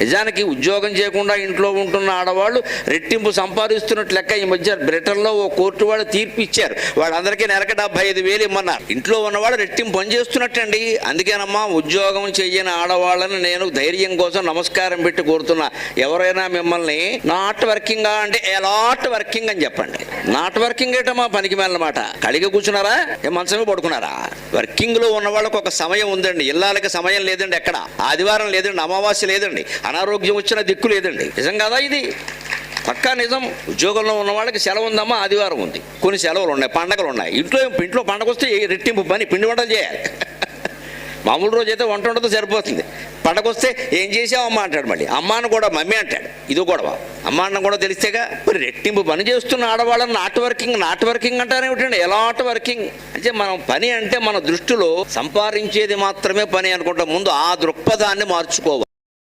నిజానికి ఉద్యోగం చేయకుండా ఇంట్లో ఉంటున్న ఆడవాళ్ళు రెట్టింపు సంపాదిస్తున్నట్లు లెక్క. ఈ మధ్య బ్రిటన్లో ఓ కోర్టు వాళ్ళు తీర్పు ఇచ్చారు, వాళ్ళందరికీ నెలకు 75,000 ఇమ్మన్నారు. ఇంట్లో ఉన్నవాళ్ళు రెట్టింపు పని చేస్తున్నట్టండి. అందుకేనమ్మా ఉద్యోగం చెయ్యని ఆడవాళ్ళని నేను ధైర్యం కోసం నమస్కారం పెట్టి కోరుతున్నా, ఎవరైనా మిమ్మల్ని నాట్ వర్కింగ్ అంటే ఎలాట్ వర్కింగ్ అని చెప్పండి. నాట్ వర్కింగ్ ఏటమ్మా పనికి మేలన్నమాట. కడిగి కూర్చున్నారా, మంచమే పడుకున్నారా? వర్కింగ్ లో ఉన్న వాళ్ళకి ఒక సమయం ఉందండి. ఇళ్ళకి సమయం లేదండి, ఎక్కడ ఆదివారం లేదండి, అమావాస్య లేదండి, అనారోగ్యం వచ్చిన దిక్కు లేదండి. నిజం కదా ఇది? పక్కా నిజం. ఉద్యోగంలో ఉన్న వాళ్ళకి సెలవు ఉందమ్మా, ఆదివారం ఉంది, కొన్ని సెలవులు ఉన్నాయి, పండగలు ఉన్నాయి. ఇంట్లో పండగ వస్తే రెట్టింపు పని, పిండి వంటలు చేయాలి. మామూలు రోజు అయితే వంట ఉండదు, సరిపోతుంది. పండగ వస్తే ఏం చేసావమ్మా అంటాడు, మళ్ళీ అమ్మాను కూడా మమ్మీ అంటాడు. ఇది గొడవ. అమ్మ అన్నం కూడా తెలిస్తేగా. మరి రెట్టింపు పని చేస్తున్న ఆడవాళ్ళని నాట్ వర్కింగ్ అంటారేమిటండి? ఎలాట్ వర్కింగ్ అంటే మనం పని అంటే మన దృష్టిలో సంపాదించేది మాత్రమే పని అనుకుంటాం. ముందు ఆ దృక్పథాన్ని మార్చుకోవాలి.